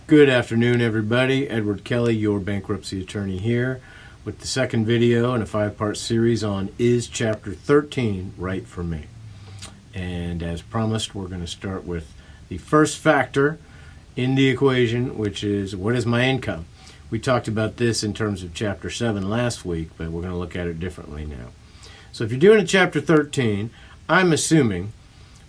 Good afternoon, everybody. Edward Kelly, your bankruptcy attorney here with the second video in a 5-part series on Is Chapter 13 Right for Me? And as promised, we're going to start with the first factor in the equation, which is what is my income? We talked about this in terms of Chapter 7 last week, but we're going to look at it differently now. So if you're doing a Chapter 13, I'm assuming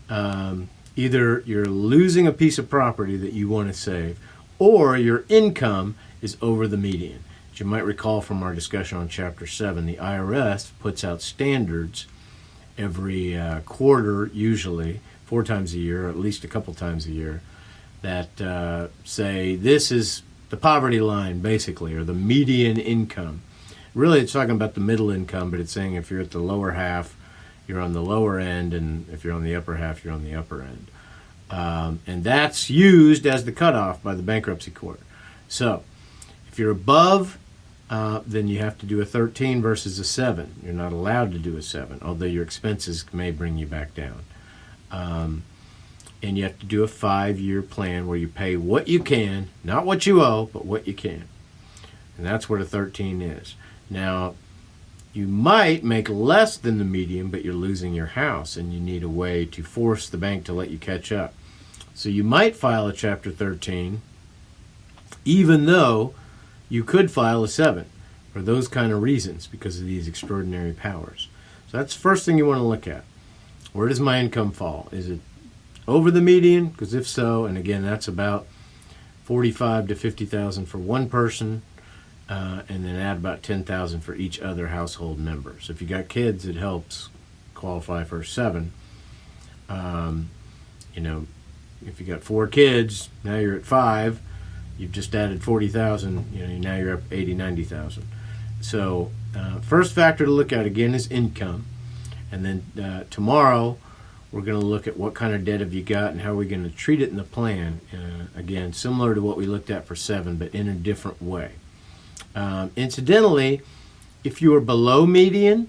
either you're losing a piece of property that you want to save, or your income is over the median. As you might recall from our discussion on Chapter 7, the IRS puts out standards every quarter, usually 4 times a year, or at least a couple times a year, that say this is the poverty line, basically, or the median income. Really, it's talking about the middle income, but it's saying if you're at the lower half, you're on the lower end, and if you're on the upper half, you're on the upper end. And that's used as the cutoff by the bankruptcy court. So if you're above, then you have to do a 13 versus a 7. You're not allowed to do a 7, although your expenses may bring you back down. And you have to do a 5-year plan where you pay what you can, not what you owe, but what you can. And that's what a 13 is. Now, you might make less than the median, but you're losing your house, and you need a way to force the bank to let you catch up. So you might file a Chapter 13, even though you could file a 7 for those kind of reasons because of these extraordinary powers. So that's the first thing you want to look at. Where does my income fall? Is it over the median? Because if so, and again, that's about $45,000 to $50,000 for one person, and then add about $10,000 for each other household member. So if you got kids, it helps qualify for a 7. If you got 4 kids, now you're at 5. You've just added 40,000. Now you're up 80, 90,000. So first factor to look at again is income, and then tomorrow we're going to look at what kind of debt have you got and how we're going to treat it in the plan. Again, similar to what we looked at for 7, but in a different way. Incidentally, if you are below median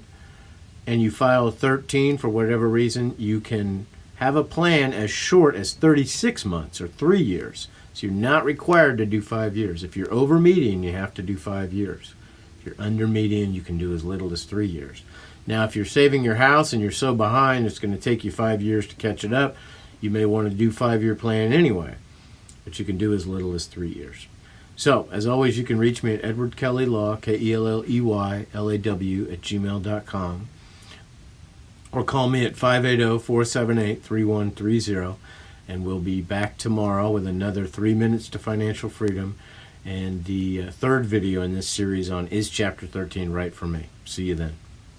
and you file a 13 for whatever reason, you can have a plan as short as 36 months or 3 years. So you're not required to do 5 years. If you're over median, you have to do 5 years. If you're under median, you can do as little as 3 years. Now, if you're saving your house and you're so behind, it's going to take you 5 years to catch it up, you may want to do 5-year plan anyway, but you can do as little as 3 years. So, as always, you can reach me at Edward Kelly Law, KELLEYLAW @gmail.com, or call me at 580-478-3130, and we'll be back tomorrow with another 3 minutes to financial freedom and the third video in this series on Is Chapter 13 Right for Me? See you then.